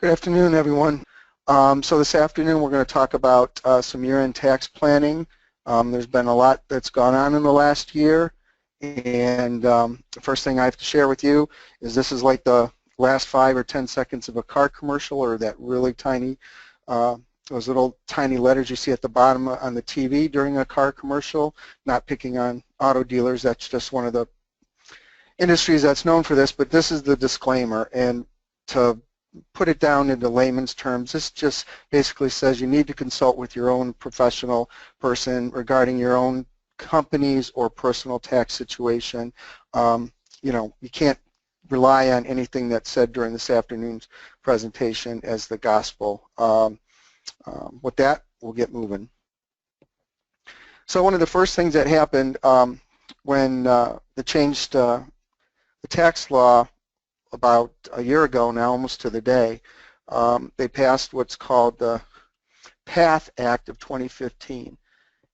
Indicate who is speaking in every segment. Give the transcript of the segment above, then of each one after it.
Speaker 1: Good afternoon, everyone. So this afternoon we're going to talk about some year-end tax planning. There's been a lot that's gone on in the last year, and the first thing I have to share with you is this is like the last 5 or 10 seconds of a car commercial, or that really tiny, those little tiny letters you see at the bottom on the TV during a car commercial. Not picking on auto dealers, that's just one of the industries that's known for this, but this is the disclaimer. And to put it down into layman's terms, this just basically says you need to consult with your own professional person regarding your own company's or personal tax situation. You know, you can't rely on anything that's said during this afternoon's presentation as the gospel. With that, we'll get moving. So one of the first things that happened when they changed the tax law about a year ago now, almost to the day, they passed what's called the PATH Act of 2015,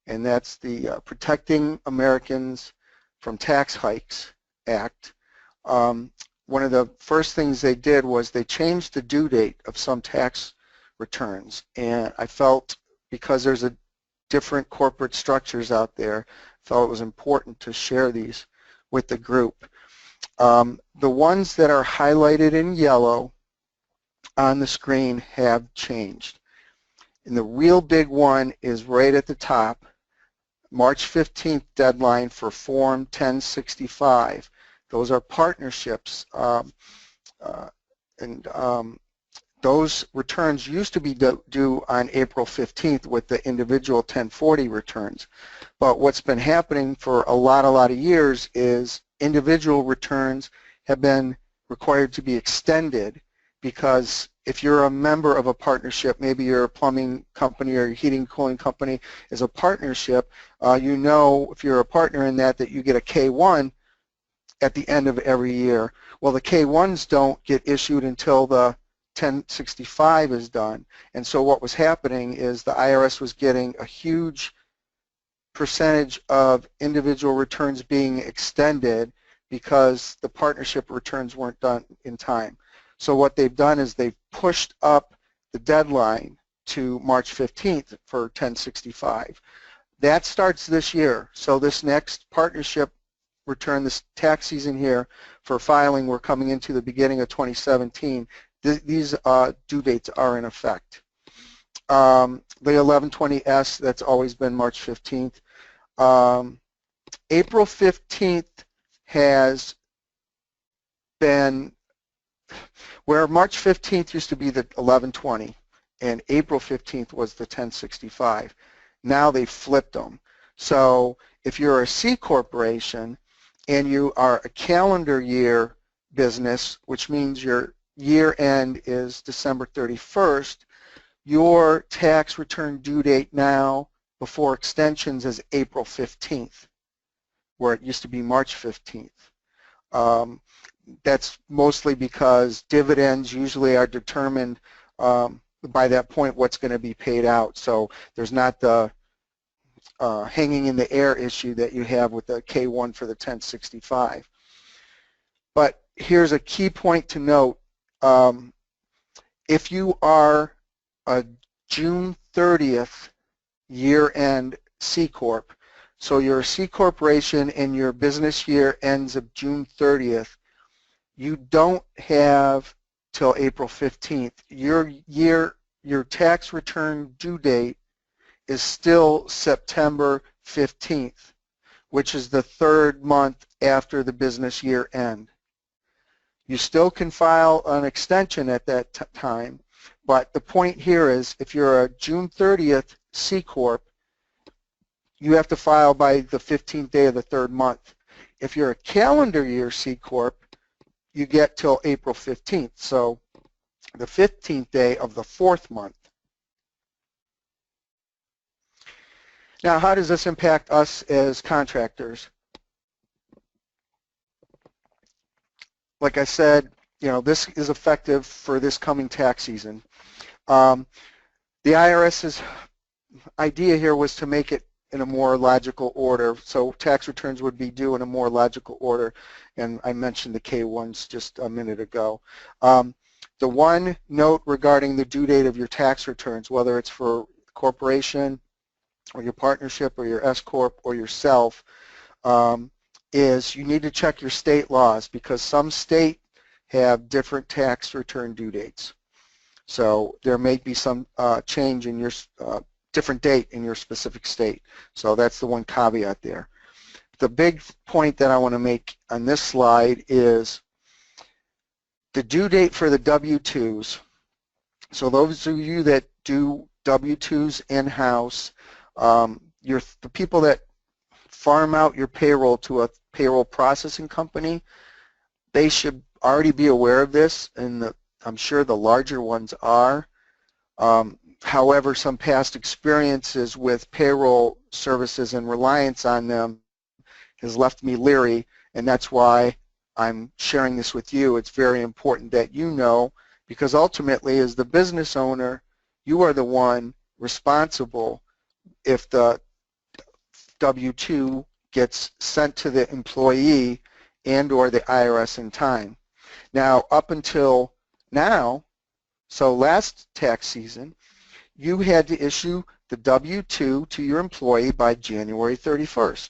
Speaker 1: and that's the Protecting Americans from Tax Hikes Act. One of the first things they did was they changed the due date of some tax returns, and I felt, because there's a different corporate structures out there, felt it was important to share these with the group. The ones that are highlighted in yellow on the screen have changed. And the real big one is right at the top, March 15th deadline for Form 1065. Those are partnerships, those returns used to be due on April 15th with the individual 1040 returns. But what's been happening for a lot of years is individual returns have been required to be extended, because if you're a member of a partnership, maybe you're a plumbing company or your heating and cooling company is a partnership, you know, if you're a partner in that you get a K1 at the end of every year. Well, the K1s don't get issued until the 1065 is done. And so what was happening is the IRS was getting a huge percentage of individual returns being extended because the partnership returns weren't done in time. So what they've done is they've pushed up the deadline to March 15th for 1065. That starts this year. So this next partnership return, this tax season here for filing, we're coming into the beginning of 2017. These due dates are in effect. The 1120S, that's always been March 15th. April 15th has been, where March 15th used to be the 1120 and April 15th was the 1065. Now they flipped them. So if you're a C corporation and you are a calendar year business, which means your year end is December 31st, your tax return due date now before extensions is April 15th, where it used to be March 15th. That's mostly because dividends usually are determined by that point what's going to be paid out. So there's not the hanging in the air issue that you have with the K1 for the 1065. But here's a key point to note. If you are a June 30th year-end C Corp, so you're a C corporation and your business year ends of June 30th, you don't have till April 15th. Your tax return due date is still September 15th, which is the third month after the business year end. You still can file an extension at that time, but the point here is if you're a June 30th C Corp, you have to file by the 15th day of the third month. If you're a calendar year C Corp, you get till April 15th, so the 15th day of the fourth month. Now, how does this impact us as contractors? Like I said, you know, this is effective for this coming tax season. The IRS's idea here was to make it in a more logical order, so tax returns would be due in a more logical order, and I mentioned the K1s just a minute ago. The one note regarding the due date of your tax returns, whether it's for corporation or your partnership or your S-Corp or yourself, is you need to check your state laws because some state have different tax return due dates. So there may be some change in your different date in your specific state. So that's the one caveat there. The big point that I want to make on this slide is the due date for the W-2s. So those of you that do W-2s in-house, the people that farm out your payroll to a payroll processing company, they should already be aware of this, and I'm sure the larger ones are. However, some past experiences with payroll services and reliance on them has left me leery, and that's why I'm sharing this with you. It's very important that you know, because ultimately as the business owner, you are the one responsible if the W-2 gets sent to the employee and or the IRS in time. Now, up until now, so last tax season, you had to issue the W-2 to your employee by January 31st.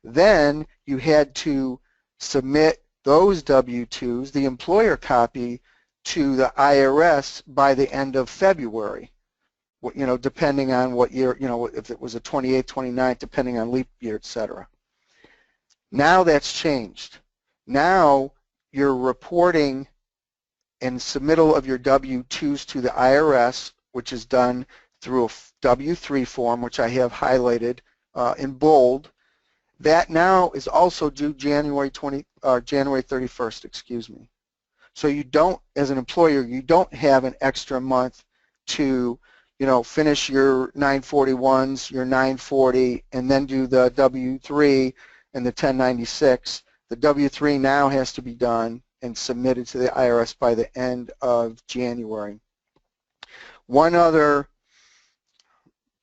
Speaker 1: Then you had to submit those W-2s, the employer copy, to the IRS by the end of February. You know, depending on what year, you know, if it was a 28th, 29th, depending on leap year, etc. Now that's changed. Now you're reporting and submittal of your W-2s to the IRS, which is done through a W-3 form, which I have highlighted in bold. That now is also due January 31st, excuse me. So you don't, as an employer, you don't have an extra month to, you know, finish your 941s, your 940, and then do the W-3 and the 1096. The W-3 now has to be done and submitted to the IRS by the end of January. One other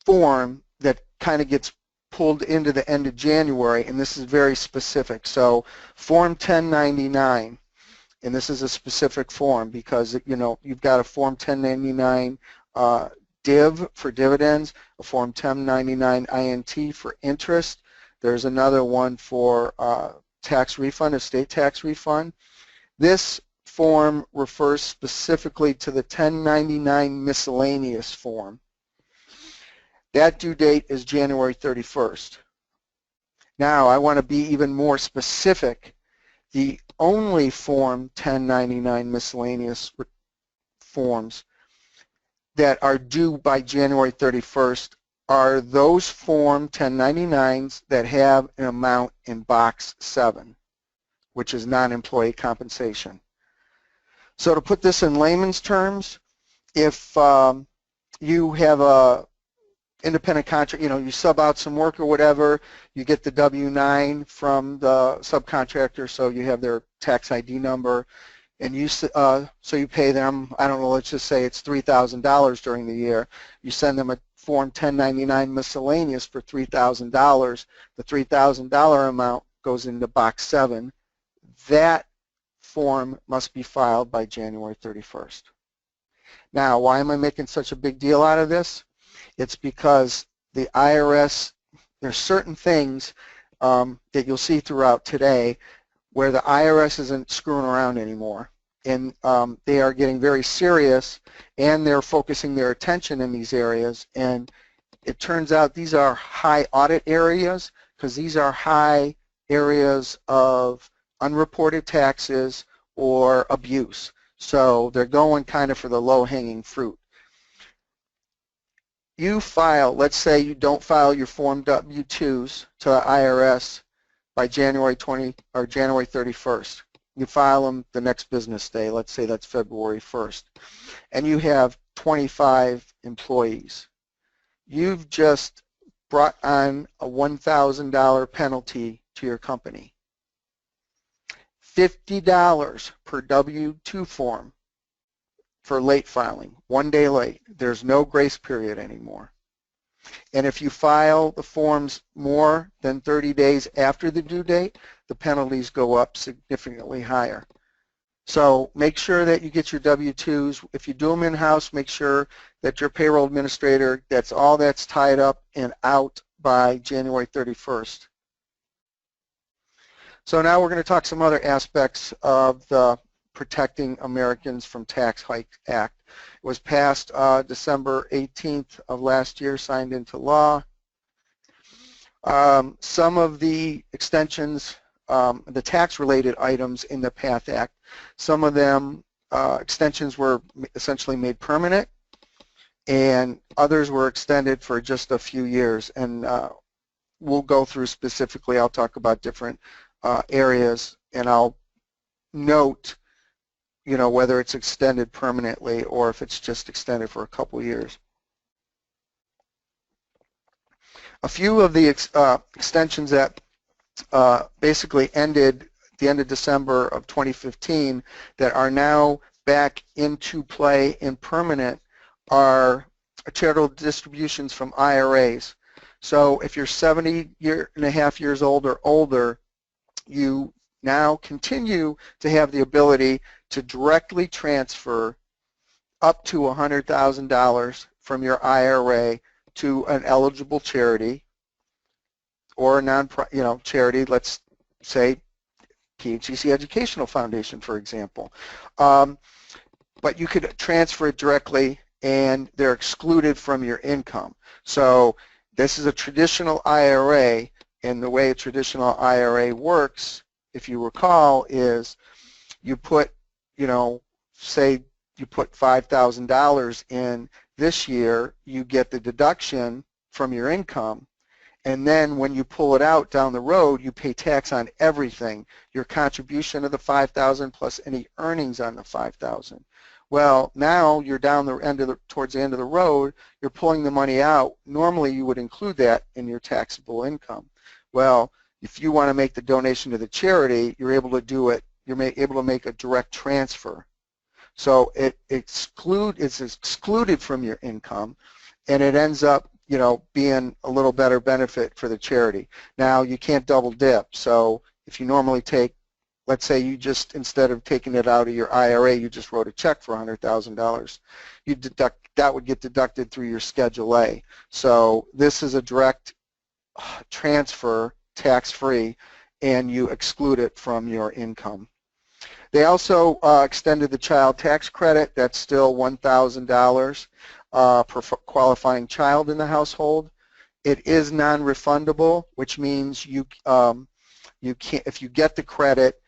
Speaker 1: form that kind of gets pulled into the end of January, and this is very specific. So Form 1099, and this is a specific form because, you know, you've got a Form 1099 div for dividends, a Form 1099 INT for interest. There's another one for tax refund, estate tax refund. This form refers specifically to the 1099 miscellaneous form. That due date is January 31st. Now, I want to be even more specific. The only Form 1099 miscellaneous forms that are due by January 31st are those Form 1099s that have an amount in Box 7, which is non-employee compensation. So to put this in layman's terms, if you have a independent contract, you know, you sub out some work or whatever, you get the W-9 from the subcontractor, so you have their tax ID number, and you so you pay them, I don't know, let's just say it's $3,000 during the year. You send them a Form 1099 miscellaneous for $3,000. The $3,000 amount goes into Box 7. That form must be filed by January 31st. Now, why am I making such a big deal out of this? It's because the IRS, there's certain things that you'll see throughout today where the IRS isn't screwing around anymore. And they are getting very serious, and they're focusing their attention in these areas. And it turns out these are high audit areas because these are high areas of unreported taxes or abuse. So they're going kind of for the low-hanging fruit. You file, let's say you don't file your Form W-2s to the IRS by January 31st. You file them the next business day, let's say that's February 1st, and you have 25 employees. You've just brought on a $1,000 penalty to your company. $50 per W-2 form for late filing, 1 day late. There's no grace period anymore. And if you file the forms more than 30 days after the due date, the penalties go up significantly higher. So make sure that you get your W-2s. If you do them in-house, make sure that your payroll administrator, that's all that's tied up and out by January 31st. So now we're going to talk some other aspects of the Protecting Americans from Tax Hike Act. It was passed December 18th of last year, signed into law. Some of the extensions, the tax-related items in the PATH Act, some of them extensions were essentially made permanent, and others were extended for just a few years. And we'll go through specifically, I'll talk about different areas, and I'll note, you know, whether it's extended permanently or if it's just extended for a couple years. A few of the extensions that basically ended at the end of December of 2015 that are now back into play and permanent are charitable distributions from IRAs. So if you're 70.5 years old or older, you now continue to have the ability to directly transfer up to $100,000 from your IRA to an eligible charity or a charity, let's say PHCC Educational Foundation, for example. But you could transfer it directly and they're excluded from your income. So this is a traditional IRA, and the way a traditional IRA works, if you recall, is you put, say you put $5,000 in this year, you get the deduction from your income, and then when you pull it out down the road, you pay tax on everything, your contribution of the $5,000 plus any earnings on the $5,000. Well, now you're down the end of towards the end of the road, you're pulling the money out. Normally you would include that in your taxable income. Well, if you want to make the donation to the charity, you're able to do it, you're able to make a direct transfer. So it's excluded from your income, and it ends up, being a little better benefit for the charity. Now, you can't double dip. So if you normally take, let's say you just, instead of taking it out of your IRA, you just wrote a check for $100,000, that would get deducted through your Schedule A. So this is a direct transfer, tax-free, and you exclude it from your income. They also extended the child tax credit. That's still $1,000 per qualifying child in the household. It is non-refundable, which means you can't, if you get the credit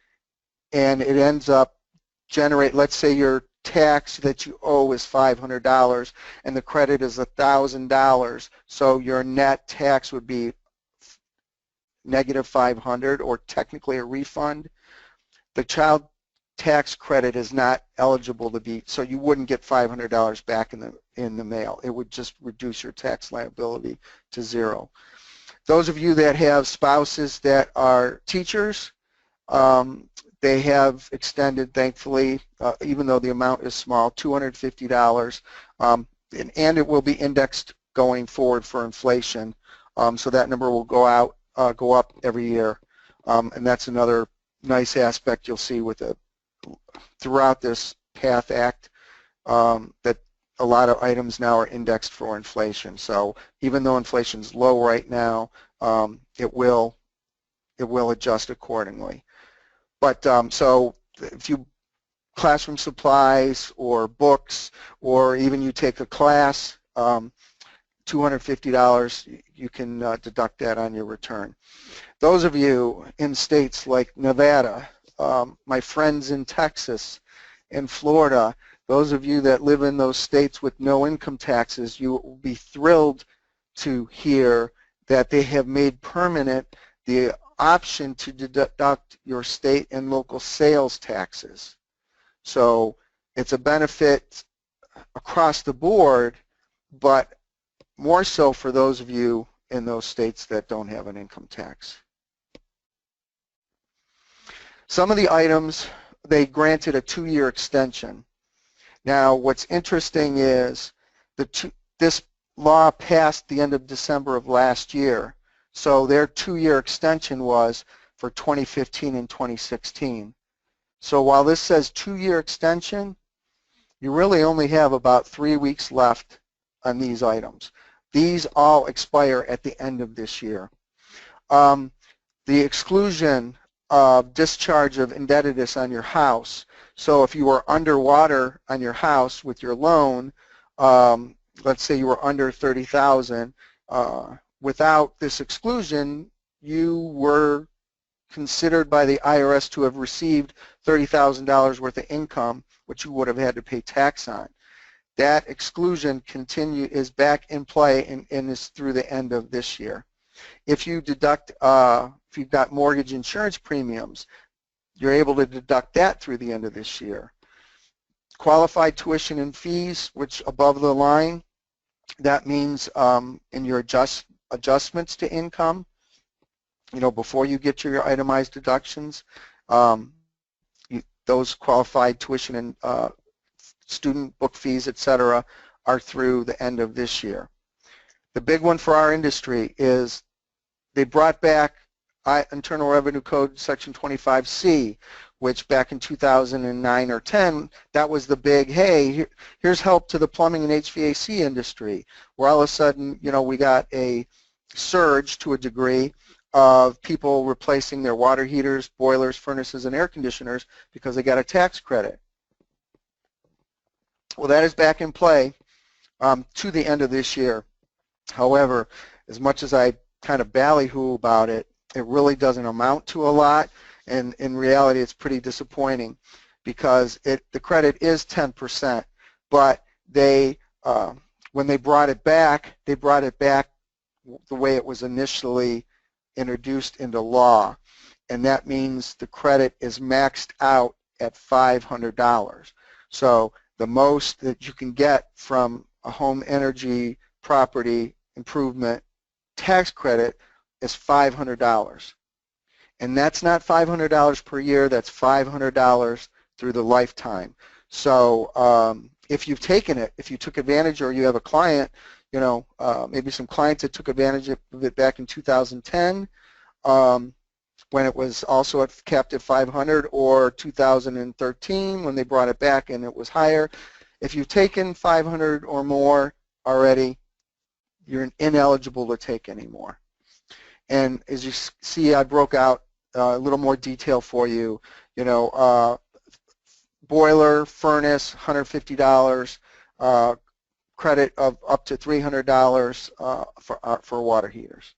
Speaker 1: and it ends up let's say your tax that you owe is $500 and the credit is $1,000, so your net tax would be -$500, or technically a refund. The child tax credit is not eligible to be, so you wouldn't get $500 back in the mail. It would just reduce your tax liability to zero. Those of you that have spouses that are teachers, they have extended, thankfully, even though the amount is small, $250, and it will be indexed going forward for inflation, so that number will go up every year, and that's another nice aspect you'll see with throughout this PATH Act, that a lot of items now are indexed for inflation. So even though inflation is low right now, it will adjust accordingly. But so if you classroom supplies or books, or even you take a class, $250, you can deduct that on your return. Those of you in states like Nevada, my friends in Texas, in Florida, those of you that live in those states with no income taxes, you will be thrilled to hear that they have made permanent the option to deduct your state and local sales taxes. So it's a benefit across the board, but more so for those of you in those states that don't have an income tax. Some of the items, they granted a 2-year extension. Now, what's interesting is this law passed the end of December of last year, so their 2-year extension was for 2015 and 2016. So while this says 2-year extension, you really only have about 3 weeks left on these items. These all expire at the end of this year. The exclusion of discharge of indebtedness on your house. So if you were underwater on your house with your loan, let's say you were under $30,000, without this exclusion, you were considered by the IRS to have received $30,000 worth of income, which you would have had to pay tax on. That exclusion is back in play and is through the end of this year. If you deduct, if you've got mortgage insurance premiums, you're able to deduct that through the end of this year. Qualified tuition and fees, which above the line, that means in your adjustments to income, you know, before you get your itemized deductions, those qualified tuition and student book fees, etc., are through the end of this year. The big one for our industry is they brought back Internal Revenue Code Section 25C, which back in 2009 or 10, that was the big, hey, here's help to the plumbing and HVAC industry, where all of a sudden, you know, we got a surge to a degree of people replacing their water heaters, boilers, furnaces, and air conditioners because they got a tax credit. Well, that is back in play to the end of this year. However, as much as I kind of ballyhoo about it, it really doesn't amount to a lot, and in reality it's pretty disappointing because the credit is 10%, but they when they brought it back the way it was initially introduced into law, and that means the credit is maxed out at $500. So the most that you can get from a home energy property improvement tax credit is $500. And that's not $500 per year, that's $500 through the lifetime. So if you've taken it, if you took advantage or you have a client, you know, maybe some clients that took advantage of it back in 2010 when it was also capped at 500, or 2013 when they brought it back and it was higher. If you've taken 500 or more already, you're ineligible to take any more. And as you see, I broke out a little more detail for you. You know, boiler, furnace, $150, credit of up to $300 for water heaters.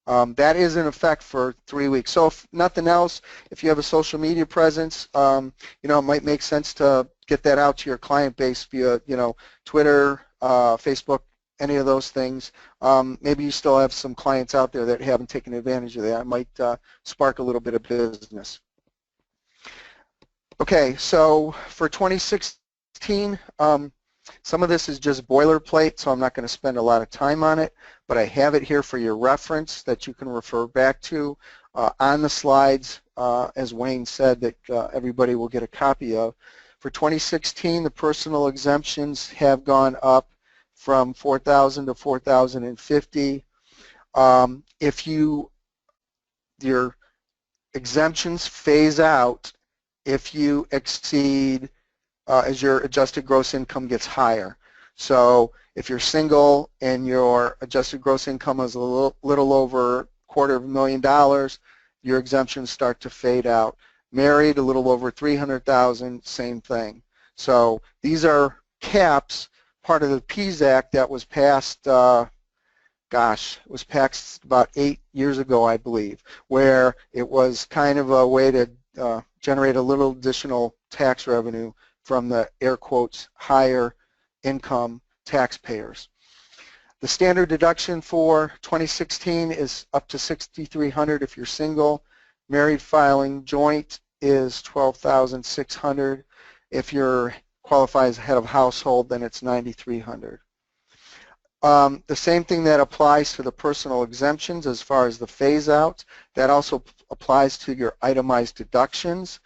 Speaker 1: That is in effect for 3 weeks. So if nothing else, if you have a social media presence, you know, it might make sense to get that out to your client base via, you know, Twitter, Facebook, any of those things. Maybe you still have some clients out there that haven't taken advantage of that. It might spark a little bit of business. Okay, so for 2016, some of this is just boilerplate, so I'm not going to spend a lot of time on it, but I have it here for your reference that you can refer back to on the slides, as Wayne said, that everybody will get a copy of. For 2016, the personal exemptions have gone up from 4,000 to 4,050. If your exemptions phase out if you exceed as your adjusted gross income gets higher. So if you're single and your adjusted gross income is a little over $250,000, your exemptions start to fade out. Married, a little over $300,000, same thing. So these are caps, part of the PHCC Act that was passed, it was passed about 8 years ago, I believe, where it was kind of a way to generate a little additional tax revenue from the, air quotes, higher income taxpayers. The standard deduction for 2016 is up to $6,300 if you're single. Married filing joint is $12,600. If you're qualified as head of household, then it's $9,300. The same thing that applies to the personal exemptions as far as the phase out, that also applies to your itemized deductions.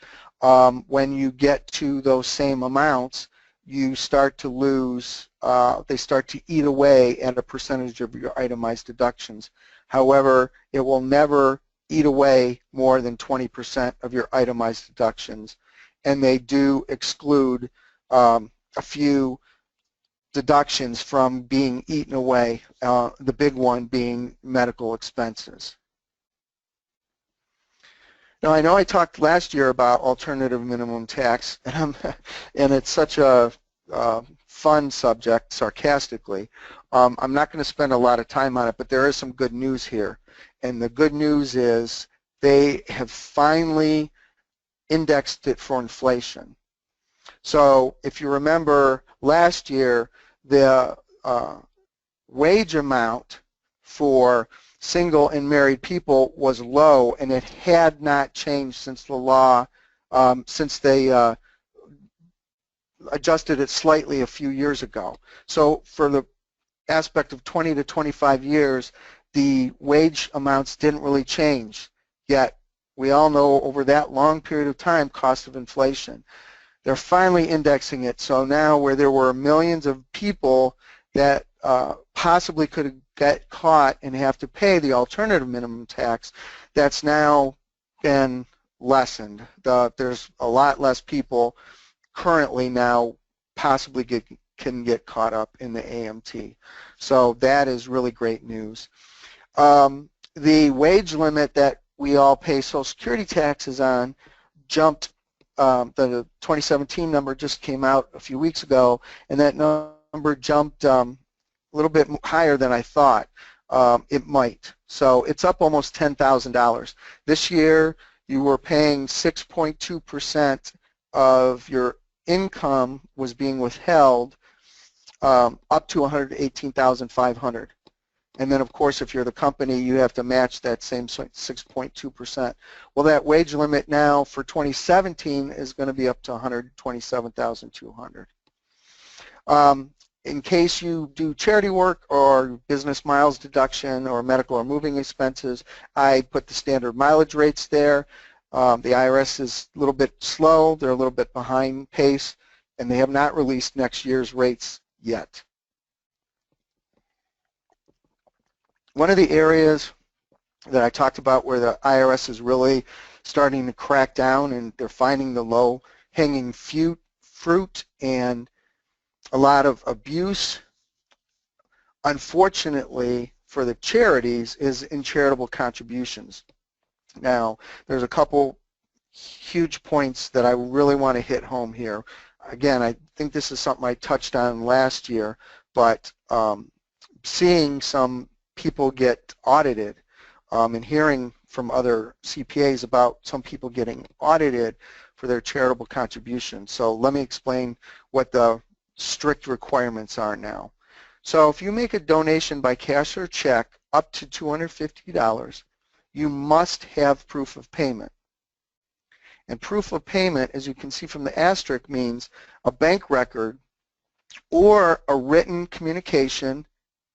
Speaker 1: When you get to those same amounts, you start to lose, they start to eat away at a percentage of your itemized deductions. However, it will never eat away more than 20% of your itemized deductions, and they do exclude a few deductions from being eaten away, the big one being medical expenses. Now, I know I talked last year about alternative minimum tax, and it's such a fun subject, sarcastically. I'm not going to spend a lot of time on it, but there is some good news here. And the good news is they have finally indexed it for inflation. So if you remember last year, the wage amount for single and married people was low, and it had not changed since the law, since they adjusted it slightly a few years ago. So for the aspect of 20 to 25 years, the wage amounts didn't really change, yet we all know over that long period of time, cost of inflation. They're finally indexing it, so now where there were millions of people that possibly could get caught and have to pay the alternative minimum tax, that's now been lessened. There's a lot less people currently now possibly can get caught up in the AMT. So that is really great news. The wage limit that we all pay Social Security taxes on jumped. The 2017 number just came out a few weeks ago, and that number jumped a little bit higher than I thought it might. So it's up almost $10,000. This year you were paying 6.2% of your income was being withheld up to $118,500. And then, of course, if you're the company, you have to match that same 6.2%. Well, that wage limit now for 2017 is going to be up to $127,200. In case you do charity work or business miles deduction or medical or moving expenses, I put the standard mileage rates there. The IRS is a little bit slow. They're a little bit behind pace, and they have not released next year's rates yet. One of the areas that I talked about where the IRS is really starting to crack down and they're finding the low-hanging fruit and a lot of abuse, unfortunately, for the charities is in charitable contributions. Now, there's a couple huge points that I really want to hit home here. Again, I think this is something I touched on last year, but seeing some people get audited and hearing from other CPAs about some people getting audited for their charitable contributions. So let me explain what the strict requirements are now. So if you make a donation by cash or check up to $250, you must have proof of payment. And proof of payment, as you can see from the asterisk, means a bank record or a written communication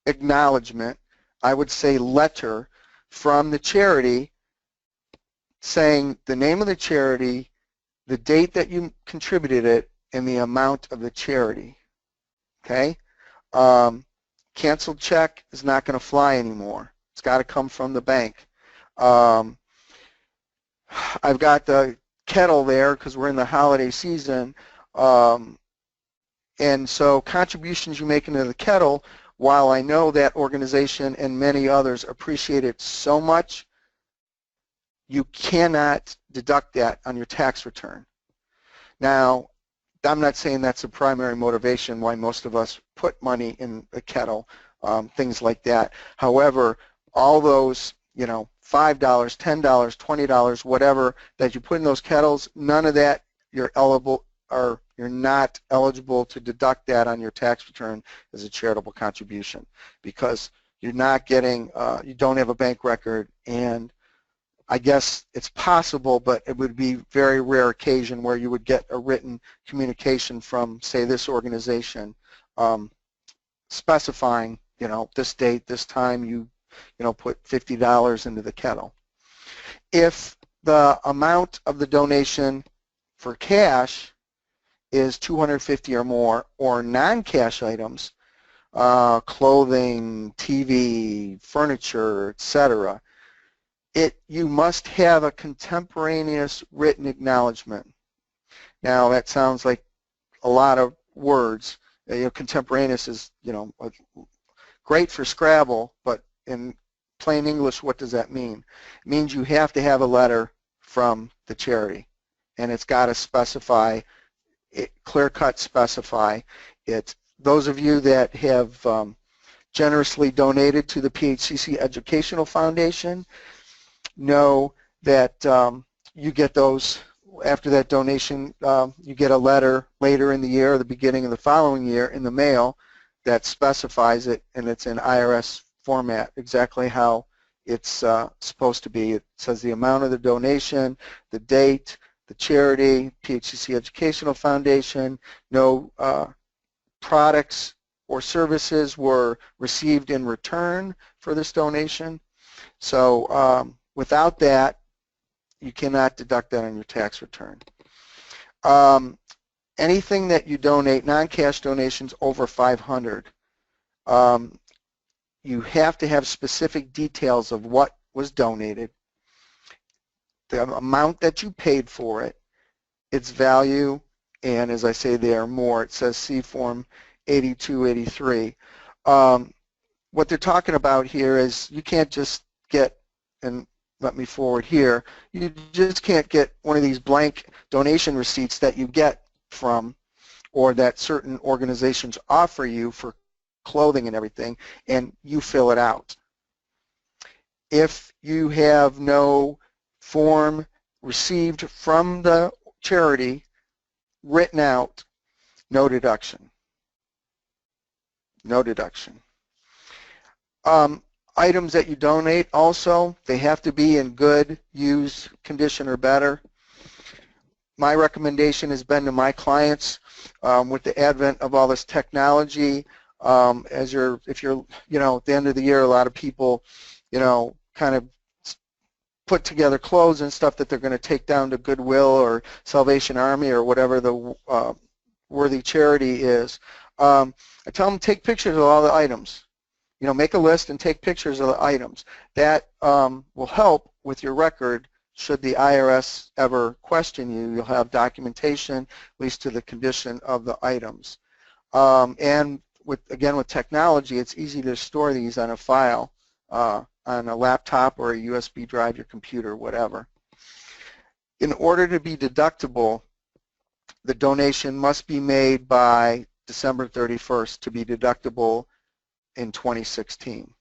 Speaker 1: acknowledgement, I would say letter, from the charity saying the name of the charity, the date that you contributed it, and the amount of the charity. Okay? Canceled check is not going to fly anymore. It's got to come from the bank. I've got the kettle there because we're in the holiday season, and so contributions you make into the kettle, while I know that organization and many others appreciate it so much, you cannot deduct that on your tax return. Now, I'm not saying that's the primary motivation why most of us put money in the kettle, things like that. However, all those, $5, $10, $20, whatever that you put in those kettles, none of that you're eligible, or you're not eligible to deduct that on your tax return as a charitable contribution because you're not getting, you don't have a bank record, and I guess it's possible, but it would be very rare occasion where you would get a written communication from, say, this organization specifying, this date, this time you put $50 into the kettle. If the amount of the donation for cash is $250 or more, or non-cash items, clothing, TV, furniture, etc., you must have a contemporaneous written acknowledgement. Now that sounds like a lot of words. Contemporaneous is, great for Scrabble, but in plain English, what does that mean? It means you have to have a letter from the charity, and it's got to specify, clear-cut specify it. Those of you that have generously donated to the PHCC Educational Foundation know that you get those after that donation. You get a letter later in the year or the beginning of the following year in the mail that specifies it, and it's in IRS format, exactly how it's supposed to be. It says the amount of the donation, the date, the charity, PHCC Educational Foundation, no products or services were received in return for this donation. So without that, you cannot deduct that on your tax return. Anything that you donate, non-cash donations over $500, you have to have specific details of what was donated, the amount that you paid for it, its value, and as I say there, more. It says C Form 8283. What they're talking about here is you can't just get, and let me forward here, you just can't get one of these blank donation receipts that you get from, or that certain organizations offer you for clothing and everything, and you fill it out. If you have no form received from the charity written out, no deduction. No deduction. Items that you donate also, they have to be in good use condition or better. My recommendation has been to my clients, with the advent of all this technology, if you're, at the end of the year, a lot of people, kind of put together clothes and stuff that they're going to take down to Goodwill or Salvation Army or whatever the worthy charity is. I tell them, take pictures of all the items. Make a list and take pictures of the items. That will help with your record. Should the IRS ever question you, you'll have documentation, at least to the condition of the items. And again, with technology, it's easy to store these on a file, on a laptop or a USB drive, your computer, whatever. In order to be deductible, the donation must be made by December 31st to be deductible in 2016.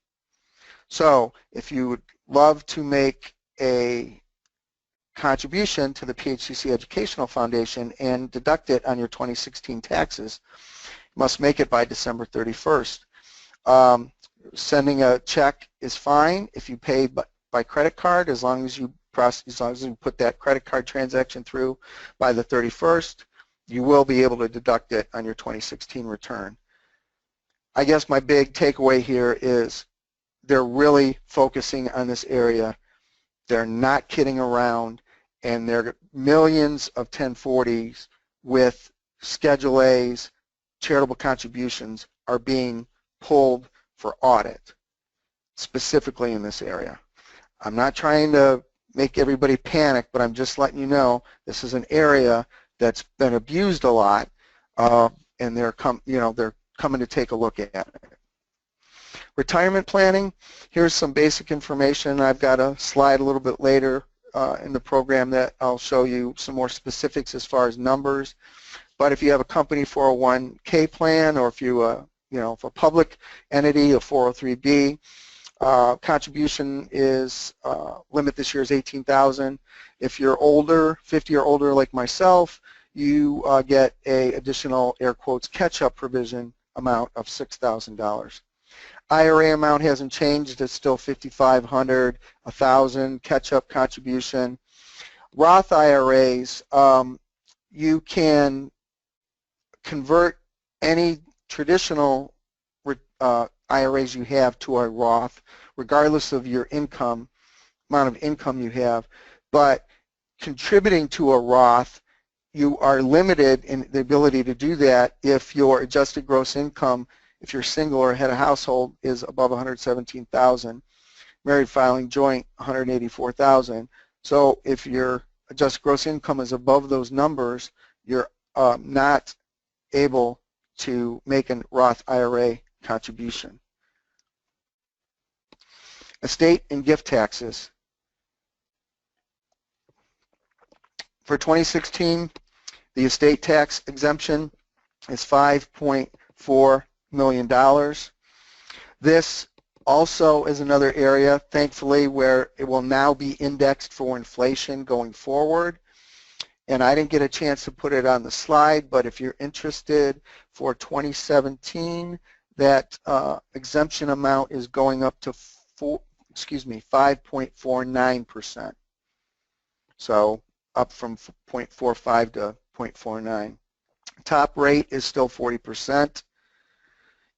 Speaker 1: So if you would love to make a contribution to the PHCC Educational Foundation and deduct it on your 2016 taxes, you must make it by December 31st. Sending a check is fine if you pay by credit card, as long as you put that credit card transaction through by the 31st, you will be able to deduct it on your 2016 return. I guess my big takeaway here is they're really focusing on this area. They're not kidding around, and there are millions of 1040s with Schedule A's, charitable contributions are being pulled for audit, specifically in this area. I'm not trying to make everybody panic, but I'm just letting you know this is an area that's been abused a lot, and they're coming to take a look at it. Retirement planning, here's some basic information. I've got a slide a little bit later in the program that I'll show you some more specifics as far as numbers. But if you have a company 401k plan, or if you if a public entity, a 403b, contribution is limit this year is $18,000. If you're older, 50 or older like myself, you get a additional air quotes catch-up provision amount of $6,000. IRA amount hasn't changed. It's still $5,500, $1,000 catch-up contribution. Roth IRAs, you can convert any traditional IRAs you have to a Roth, regardless of your income, amount of income you have. But contributing to a Roth, you are limited in the ability to do that if your adjusted gross income, if you're single or head of household, is above $117,000. married filing joint, $184,000. So if your adjusted gross income is above those numbers, you're not able to make a Roth IRA contribution. Estate and gift taxes. For 2016, the estate tax exemption is $5.4 million. This also is another area, thankfully, where it will now be indexed for inflation going forward. And I didn't get a chance to put it on the slide, but if you're interested, for 2017, that exemption amount is going up to 5.49%. So up from 0.45 to 0.49. Top rate is still 40%.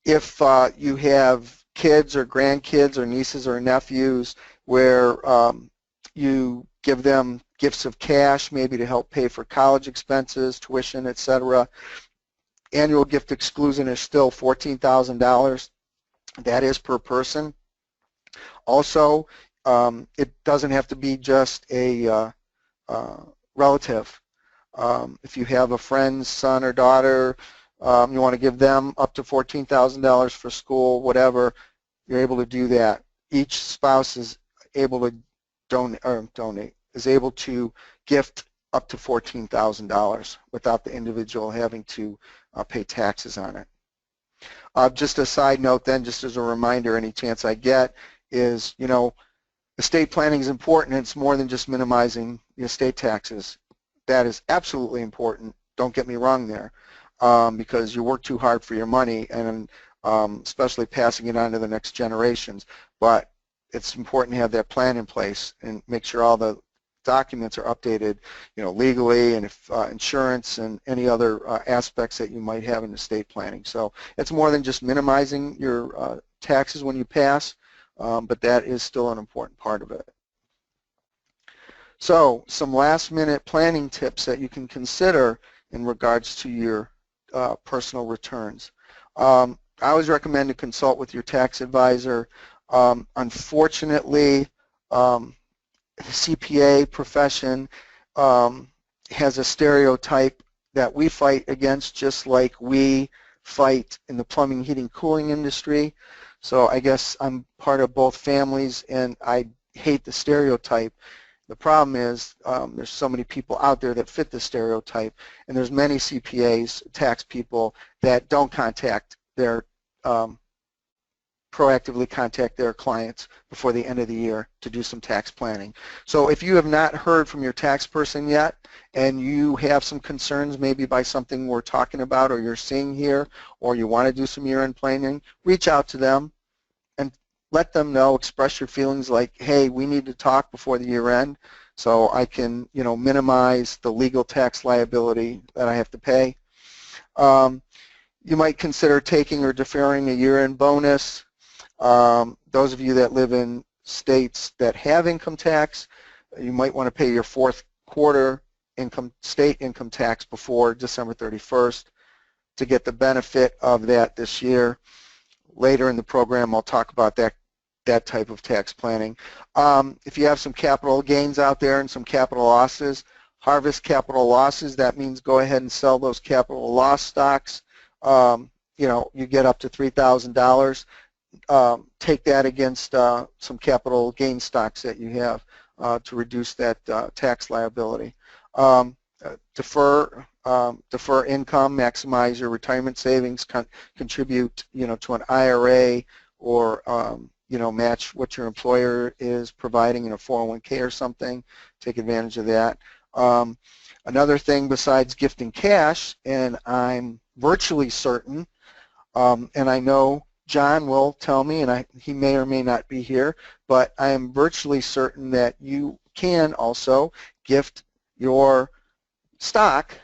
Speaker 1: If you have kids or grandkids or nieces or nephews where you give them gifts of cash, maybe to help pay for college expenses, tuition, etc., annual gift exclusion is still $14,000. That is per person. Also, it doesn't have to be just a relative. If you have a friend's son or daughter, you want to give them up to $14,000 for school, whatever, you're able to do that. Each spouse is able to is able to gift up to $14,000 without the individual having to pay taxes on it. Just a side note then, just as a reminder, any chance I get is, you know, estate planning is important. It's more than just minimizing the estate taxes. That is absolutely important. Don't get me wrong there, because you work too hard for your money, and especially passing it on to the next generations. But it's important to have that plan in place and make sure all the documents are updated, you know, legally, and if insurance and any other aspects that you might have in estate planning. So it's more than just minimizing your taxes when you pass, but that is still an important part of it. So some last-minute planning tips that you can consider in regards to your personal returns. I always recommend to consult with your tax advisor. Unfortunately, the CPA profession has a stereotype that we fight against, just like we fight in the plumbing, heating, cooling industry. So I guess I'm part of both families, and I hate the stereotype. The problem is there's so many people out there that fit the stereotype, and there's many CPAs, tax people, that don't contact their proactively contact their clients before the end of the year to do some tax planning. So if you have not heard from your tax person yet, and you have some concerns maybe by something we're talking about or you're seeing here, or you want to do some year-end planning, reach out to them and let them know, express your feelings like, hey, we need to talk before the year end so I can, you know, minimize the legal tax liability that I have to pay. You might consider taking or deferring a year-end bonus. Those of you that live in states that have income tax, you might want to pay your fourth quarter state income tax before December 31st to get the benefit of that this year. Later in the program, I'll talk about that type of tax planning. If you have some capital gains out there and some capital losses, harvest capital losses. That means go ahead and sell those capital loss stocks. You know, you get up to $3,000. Take that against some capital gain stocks that you have to reduce that tax liability. Defer income, maximize your retirement savings, contribute, you know, to an IRA, or you know, match what your employer is providing in a 401k or something. Take advantage of that. Another thing besides gifting cash, and I'm virtually certain, and I know John will tell me, and he may or may not be here, but I am virtually certain that you can also gift your stock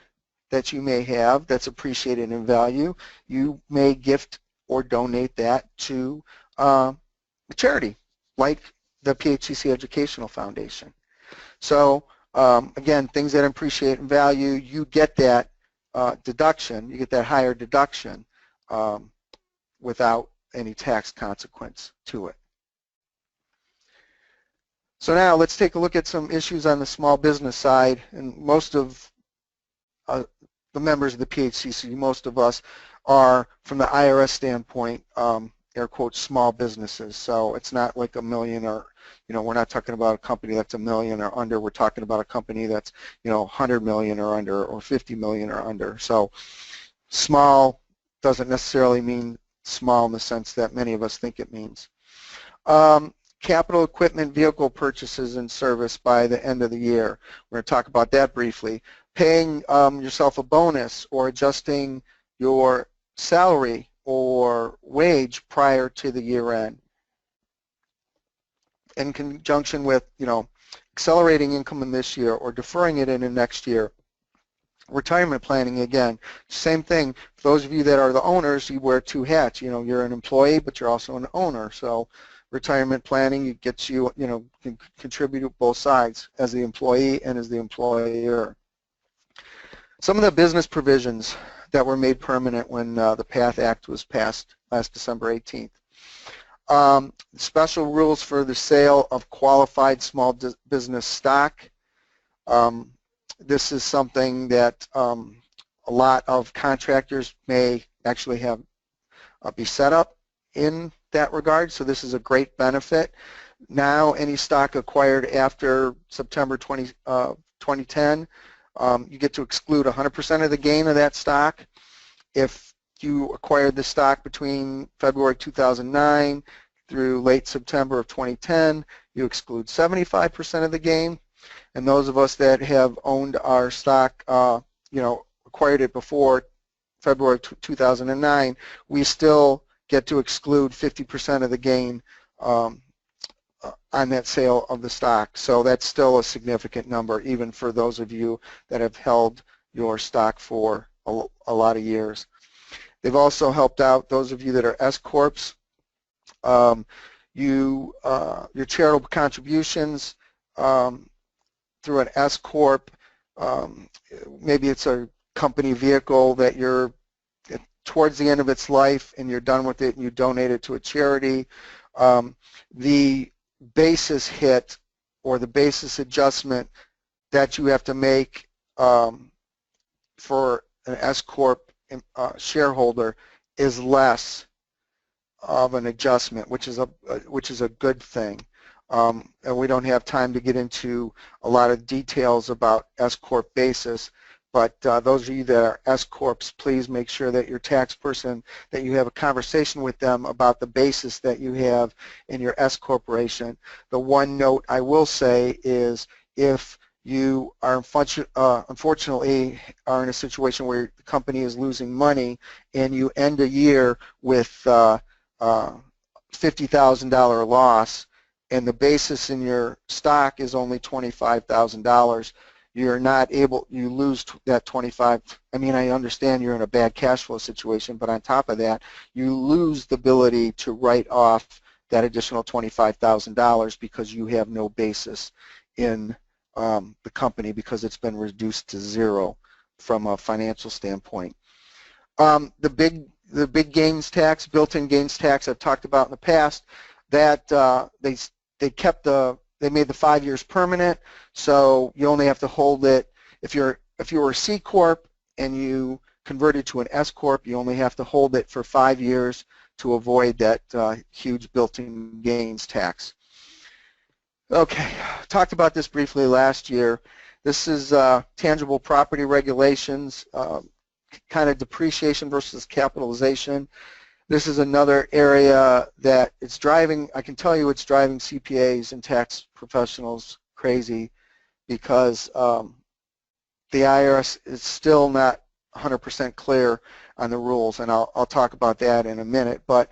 Speaker 1: that you may have that's appreciated in value. You may gift or donate that to a charity like the PHCC Educational Foundation. So again, things that appreciate in value, you get that deduction, you get that higher deduction without any tax consequence to it. So now let's take a look at some issues on the small business side, and most of the members of the PHCC, most of us are, from the IRS standpoint, air quotes, small businesses. So it's not like a million or, we're not talking about a company that's a million or under. We're talking about a company that's, 100 million or under or 50 million or under. So small doesn't necessarily mean small in the sense that many of us think it means. Capital equipment vehicle purchases and service by the end of the year. We're going to talk about that briefly. Paying yourself a bonus or adjusting your salary or wage prior to the year end. In conjunction with, accelerating income in this year or deferring it into next year. Retirement planning, again, same thing. For those of you that are the owners, you wear two hats. You're an employee, but you're also an owner. So retirement planning, it gets you, can contribute to both sides, as the employee and as the employer. Some of the business provisions that were made permanent when the PATH Act was passed last December 18th. Special rules for the sale of qualified small business stock. This is something that a lot of contractors may actually have be set up in that regard, so this is a great benefit. Now any stock acquired after September 2010, you get to exclude 100% of the gain of that stock. If you acquired the stock between February 2009 through late September of 2010, you exclude 75% of the gain. And those of us that have owned our stock, acquired it before February 2009, we still get to exclude 50% of the gain on that sale of the stock. So that's still a significant number, even for those of you that have held your stock for a lot of years. They've also helped out those of you that are S-Corps. Your charitable contributions through an S-Corp, maybe it's a company vehicle that you're towards the end of its life and you're done with it and you donate it to a charity. The basis hit or the basis adjustment that you have to make for an S-Corp shareholder is less of an adjustment, which is a good thing. And we don't have time to get into a lot of details about S-Corp basis, but those of you that are S-Corps, please make sure that your tax person, that you have a conversation with them about the basis that you have in your S-Corporation. The one note I will say is if you are unfortunately are in a situation where the company is losing money and you end a year with $50,000 loss, and the basis in your stock is only $25,000, you're not able, you lose that 25. I mean, I understand you're in a bad cash flow situation, but on top of that, you lose the ability to write off that additional $25,000 because you have no basis in the company because it's been reduced to zero from a financial standpoint. The big gains tax, built-in gains tax I've talked about in the past, that they made the 5 years permanent, so you only have to hold it. If you were a C Corp and you converted to an S Corp, you only have to hold it for 5 years to avoid that huge built-in gains tax. Okay, talked about this briefly last year. This is tangible property regulations, kind of depreciation versus capitalization. This is another area that it's driving, I can tell you it's driving CPAs and tax professionals crazy because the IRS is still not 100% clear on the rules, and I'll talk about that in a minute. But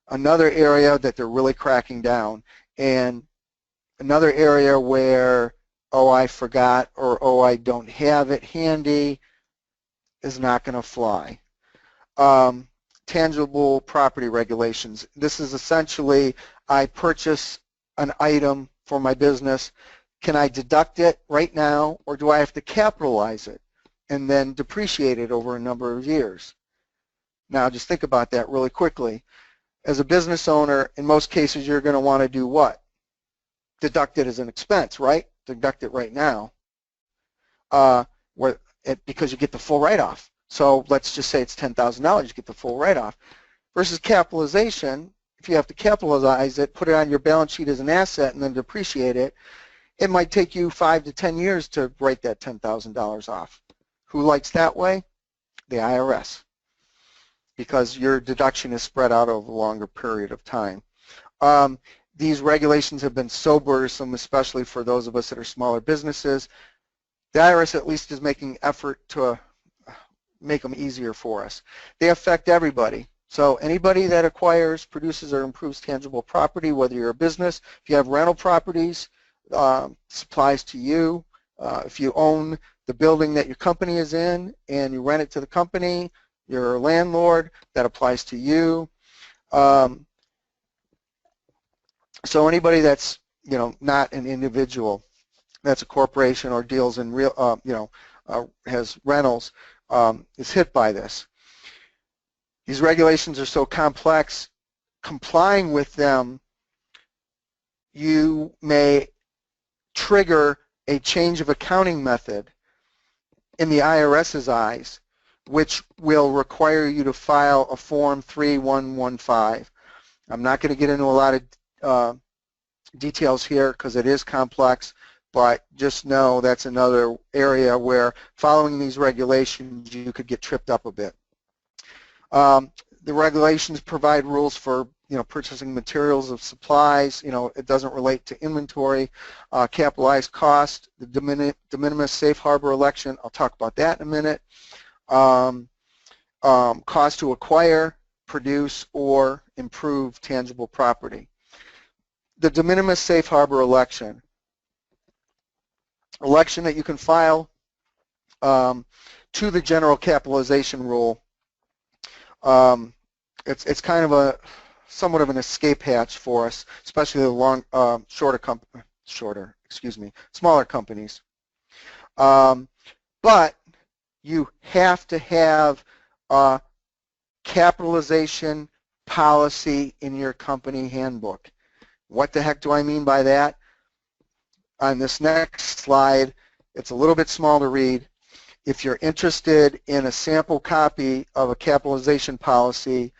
Speaker 1: another area that they're really cracking down, and another area where, oh, I forgot, or oh, I don't have it handy, is not going to fly. Tangible property regulations. This is essentially, I purchase an item for my business. Can I deduct it right now, or do I have to capitalize it and then depreciate it over a number of years? Now, just think about that really quickly. As a business owner, in most cases, you're going to want to do what? deduct it as an expense, right? Deduct it right now, because you get the full write-off. So let's just say it's $10,000, you get the full write-off. Versus capitalization, if you have to capitalize it, put it on your balance sheet as an asset and then depreciate it, it might take you 5 to 10 years to write that $10,000 off. Who likes that way? The IRS, because your deduction is spread out over a longer period of time. These regulations have been so burdensome, especially for those of us that are smaller businesses. The IRS at least is making effort to make them easier for us. They affect everybody. So anybody that acquires, produces, or improves tangible property, whether you're a business, if you have rental properties, applies to you. If you own the building that your company is in and you rent it to the company, you're a landlord, that applies to you. So anybody that's, you know, not an individual, that's a corporation or deals in real, has rentals, is hit by this. These regulations are so complex, complying with them, you may trigger a change of accounting method in the IRS's eyes, which will require you to file a Form 3115. I'm not going to get into a lot of details here because it is complex, but just know that's another area where following these regulations you could get tripped up a bit. The regulations provide rules for, you know, purchasing materials of supplies. You know, it doesn't relate to inventory, capitalized cost, the de minimis safe harbor election. I'll talk about that in a minute. Cost to acquire, produce, or improve tangible property. The de minimis safe harbor election that you can file to the general capitalization rule. It's kind of a somewhat of an escape hatch for us, especially the smaller companies. But you have to have a capitalization policy in your company handbook. What the heck do I mean by that? On this next slide, it's a little bit small to read. If you're interested in a sample copy of a capitalization policy,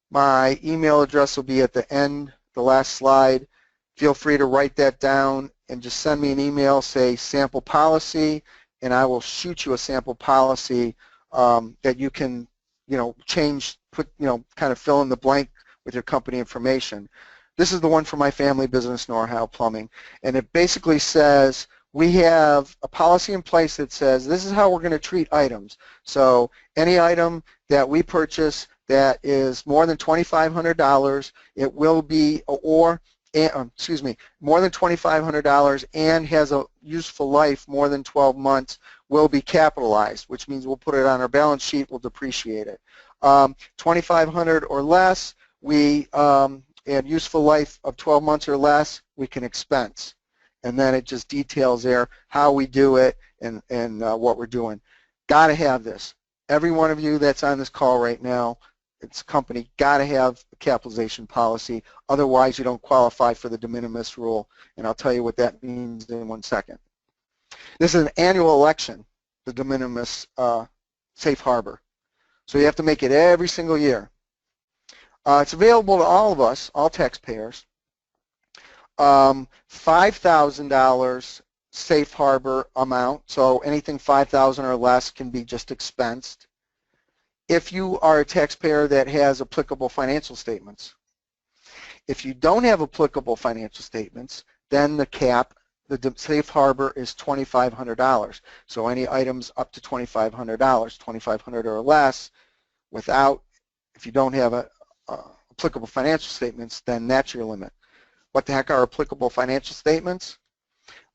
Speaker 1: my email address will be at the end, the last slide. Feel free to write that down and just send me an email, say sample policy, and I will shoot you a sample policy that you can, you know, change, put, you know, kind of fill in the blank with your company information. This is the one for my family business, Norhow Plumbing, and it basically says we have a policy in place that says this is how we're going to treat items. So any item that we purchase that is more than $2,500, it will be, more than $2,500 and has a useful life more than 12 months will be capitalized, which means we'll put it on our balance sheet, we'll depreciate it. $2,500 or less, and useful life of 12 months or less, we can expense. And then it just details there how we do it and what we're doing. Got to have this. Every one of you that's on this call right now, it's a company, got to have a capitalization policy. Otherwise, you don't qualify for the de minimis rule. And I'll tell you what that means in 1 second. This is an annual election, the de minimis safe harbor. So you have to make it every single year. It's available to all of us, all taxpayers. $5,000 safe harbor amount, so anything $5,000 or less can be just expensed. If you are a taxpayer that has applicable financial statements. If you don't have applicable financial statements, then the cap, the safe harbor is $2,500. So any items up to $2,500, $2,500 or less, without, if you don't have applicable financial statements, then that's your limit. What the heck are applicable financial statements?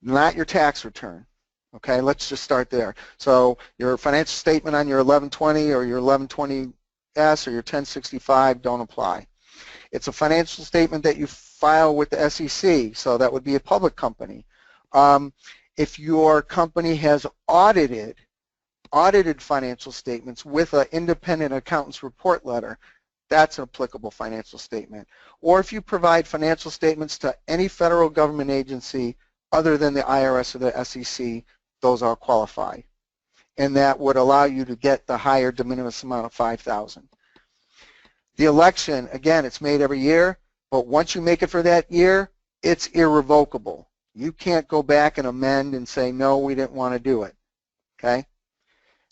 Speaker 1: Not your tax return. Okay, let's just start there. So your financial statement on your 1120 or your 1120S or your 1065 don't apply. It's a financial statement that you file with the SEC, so that would be a public company. If your company has audited financial statements with an independent accountant's report letter, that's an applicable financial statement. Or if you provide financial statements to any federal government agency other than the IRS or the SEC, those all qualify. And that would allow you to get the higher de minimis amount of $5,000. The election, again, it's made every year, but once you make it for that year, it's irrevocable. You can't go back and amend and say, no, we didn't want to do it. Okay?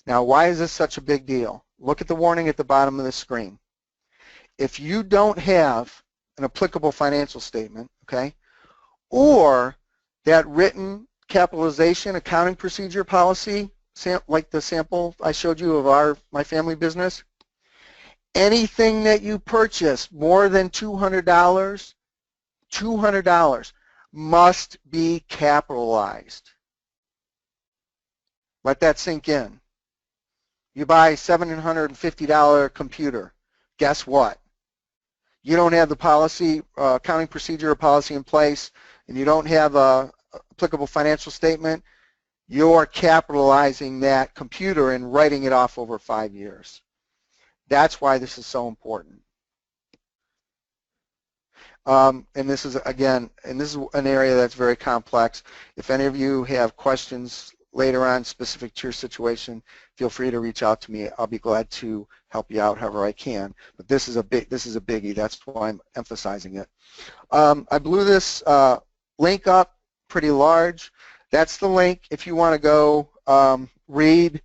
Speaker 1: Now, why is this such a big deal? Look at the warning at the bottom of the screen. If you don't have an applicable financial statement, okay, or that written capitalization accounting procedure policy, like the sample I showed you of my family business, anything that you purchase more than $200 must be capitalized. Let that sink in. You buy a $750 computer. Guess what? You don't have the policy, accounting procedure or policy in place, and you don't have a applicable financial statement, you're capitalizing that computer and writing it off over 5 years. That's why this is so important. And this is, again, and this is an area that's very complex. If any of you have questions later on specific to your situation, feel free to reach out to me. I'll be glad to help you out however I can. But this is a biggie. That's why I'm emphasizing it. I blew this link up pretty large. That's the link if you want to go read.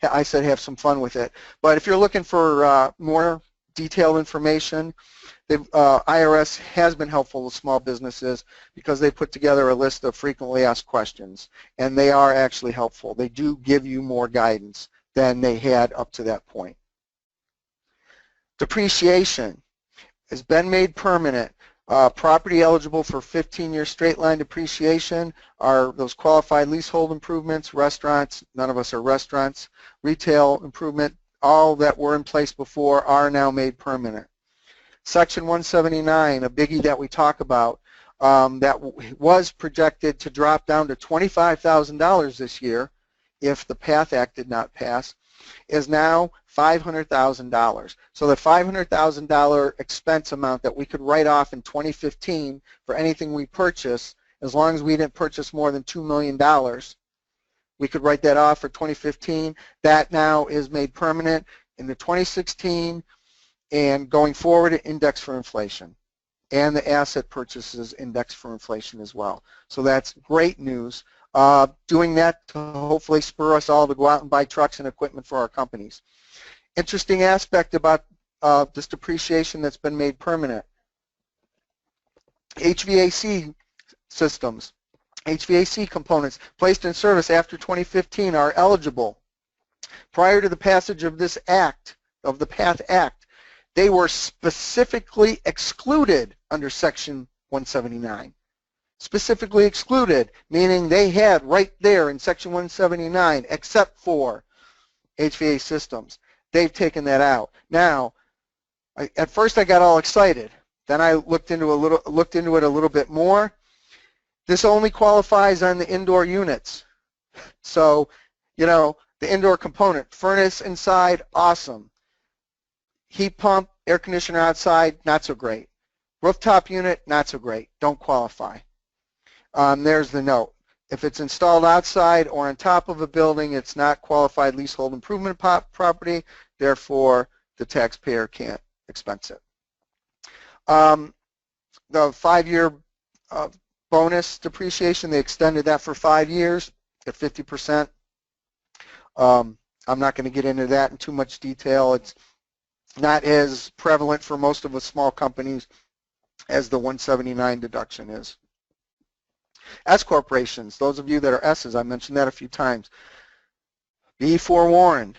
Speaker 1: I said have some fun with it. But if you're looking for more detailed information, the IRS has been helpful with small businesses because they put together a list of frequently asked questions, and they are actually helpful. They do give you more guidance than they had up to that point. Depreciation has been made permanent. Property eligible for 15-year straight-line depreciation are those qualified leasehold improvements, restaurants, none of us are restaurants, retail improvement, all that were in place before are now made permanent. Section 179, a biggie that we talk about, that was projected to drop down to $25,000 this year if the PATH Act did not pass, is now $500,000. So the $500,000 expense amount that we could write off in 2015 for anything we purchase, as long as we didn't purchase more than $2 million, we could write that off for 2015. That now is made permanent in the 2016 and going forward, index for inflation. And the asset purchases index for inflation as well. So that's great news. Doing that to hopefully spur us all to go out and buy trucks and equipment for our companies. Interesting aspect about this depreciation that's been made permanent. HVAC systems, HVAC components placed in service after 2015 are eligible. Prior to the passage of this act, of the PATH Act, they were specifically excluded under Section 179. Specifically excluded, meaning they had right there in Section 179, except for HVAC systems. They've taken that out. Now, at first I got all excited. Then I looked into it a little bit more. This only qualifies on the indoor units. So, you know, the indoor component, furnace inside, awesome. Heat pump, air conditioner outside, not so great. Rooftop unit, not so great. Don't qualify. There's the note. If it's installed outside or on top of a building, it's not qualified leasehold improvement property. Therefore, the taxpayer can't expense it. The 5-year bonus depreciation, they extended that for 5 years at 50%. I'm not going to get into that in too much detail. It's not as prevalent for most of the small companies as the 179 deduction is. S corporations, those of you that are S's, I mentioned that a few times. Be forewarned.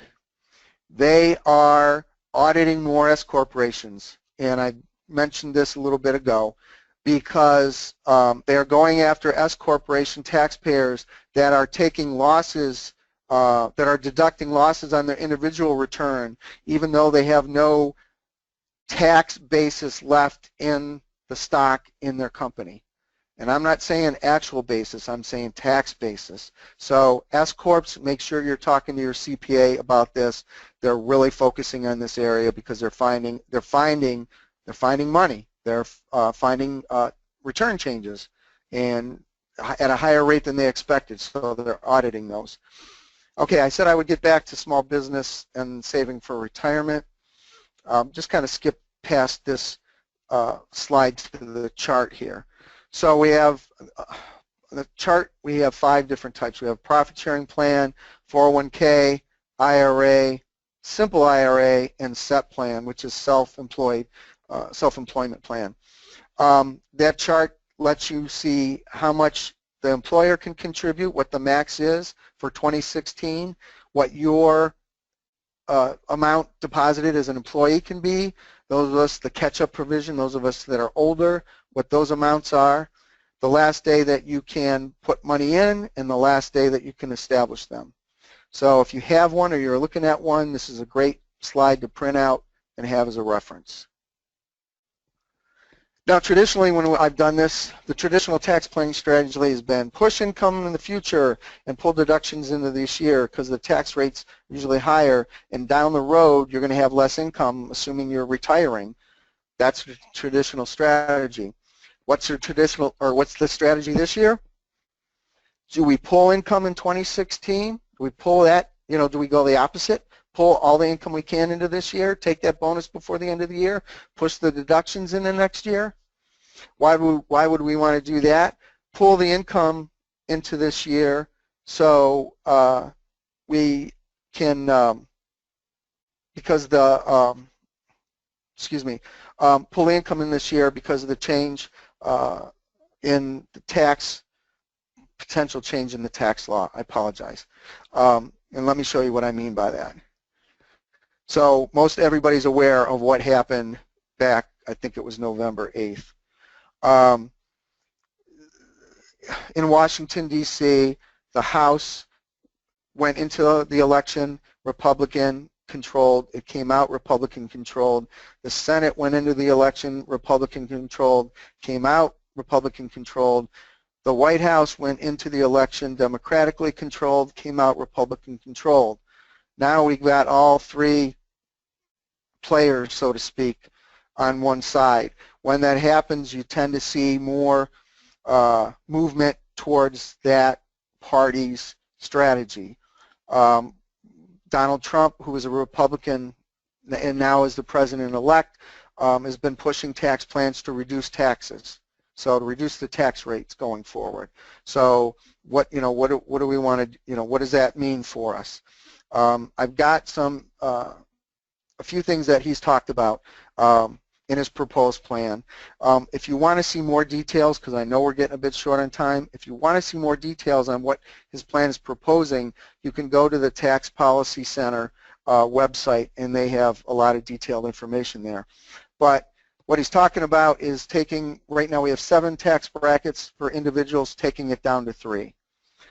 Speaker 1: They are auditing more S corporations, and I mentioned this a little bit ago, because they are going after S corporation taxpayers that are taking losses, that are deducting losses on their individual return, even though they have no tax basis left in the stock in their company. And I'm not saying actual basis, I'm saying tax basis. So S-Corps, make sure you're talking to your CPA about this. They're really focusing on this area because they're finding money. They're finding return changes and at a higher rate than they expected, so they're auditing those. Okay, I said I would get back to small business and saving for retirement. Just kind of skip past this slide to the chart here. So we have the chart, we have 5 different types. We have profit sharing plan, 401k, IRA, simple IRA, and SEP plan, which is self-employment plan. That chart lets you see how much the employer can contribute, what the max is for 2016, what your amount deposited as an employee can be, those of us, the catch-up provision, those of us that are older, what those amounts are, the last day that you can put money in, and the last day that you can establish them. So if you have one or you're looking at one, this is a great slide to print out and have as a reference. Now traditionally when I've done this, the traditional tax planning strategy has been push income in the future and pull deductions into this year because the tax rate's usually higher, and down the road you're going to have less income assuming you're retiring. That's the traditional strategy. What's the strategy this year? Do we pull income in 2016? Do we pull that, do we go the opposite? Pull all the income we can into this year, take that bonus before the end of the year, push the deductions into next year? Why would we want to do that? Pull the income into this year so we can, because the, pull the income in this year because of the change in the tax, potential change in the tax law. I apologize. And let me show you what I mean by that. So most everybody's aware of what happened back, I think it was November 8th. In Washington, D.C., the House went into the election Republican controlled. It came out Republican controlled. The Senate went into the election Republican controlled, came out Republican controlled. The White House went into the election democratically controlled, came out Republican controlled. Now we've got all 3 players, so to speak, on one side. When that happens, you tend to see more movement towards that party's strategy. Donald Trump, who is a Republican and now is the president-elect, has been pushing tax plans to reduce taxes, so to reduce the tax rates going forward. So what do we want to, what does that mean for us? I've got some a few things that he's talked about in his proposed plan. If you want to see more details, because I know we're getting a bit short on time, if you want to see more details on what his plan is proposing, you can go to the Tax Policy Center website, and they have a lot of detailed information there. But what he's talking about is taking, right now we have 7 tax brackets for individuals, taking it down to 3.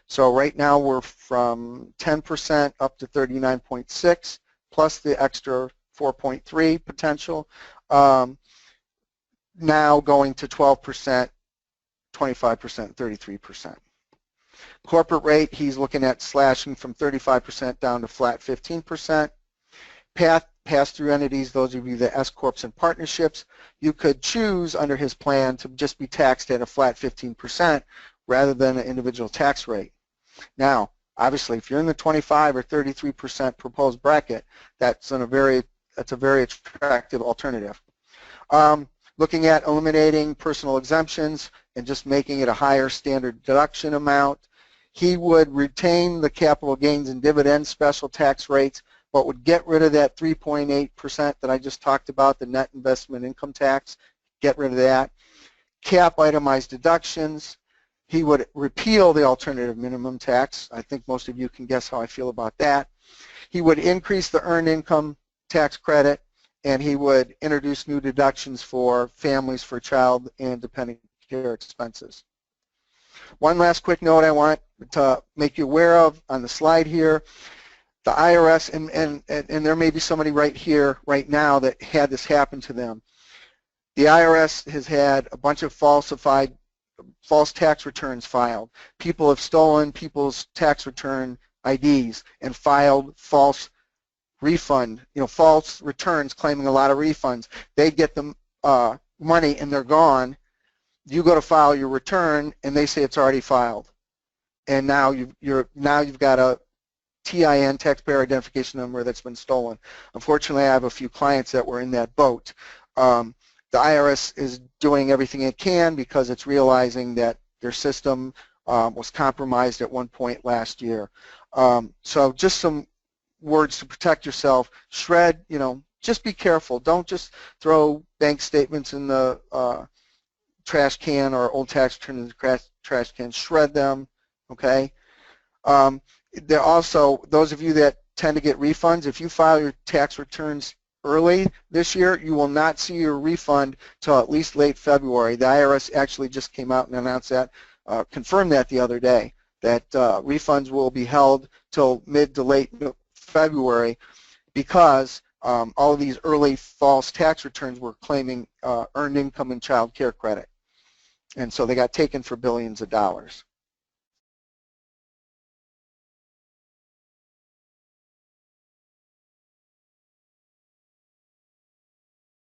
Speaker 1: So right now we're from 10% up to 39.6 plus the extra 4.3 potential. Now going to 12%, 25%, 33%. Corporate rate, he's looking at slashing from 35% down to flat 15%. Pass-through entities, those of you that S-Corps and partnerships, you could choose under his plan to just be taxed at a flat 15% rather than an individual tax rate. Now, obviously, if you're in the 25 or 33% proposed bracket, that's a very attractive alternative. Looking at eliminating personal exemptions and just making it a higher standard deduction amount, he would retain the capital gains and dividends special tax rates, but would get rid of that 3.8% that I just talked about, the net investment income tax, get rid of that. Cap itemized deductions. He would repeal the alternative minimum tax. I think most of you can guess how I feel about that. He would increase the earned income tax credit, and he would introduce new deductions for families for child and dependent care expenses. One last quick note I want to make you aware of on the slide here. The IRS, and there may be somebody right here, right now, that had this happen to them. The IRS has had a bunch of falsified false tax returns filed. People have stolen people's tax return IDs and filed false false returns claiming a lot of refunds. They get the money and they're gone. You go to file your return and they say it's already filed. And now you've got a TIN, taxpayer identification number, that's been stolen. Unfortunately, I have a few clients that were in that boat. The IRS is doing everything it can because it's realizing that their system was compromised at one point last year. So just some words to protect yourself. Shred, just be careful. Don't just throw bank statements in the trash can or old tax returns in the trash can. Shred them, okay? There also, those of you that tend to get refunds, if you file your tax returns early this year, you will not see your refund till at least late February. The IRS actually just came out and announced that, confirmed that the other day, that refunds will be held till mid to late February because all of these early false tax returns were claiming earned income and child care credit. And so they got taken for billions of dollars.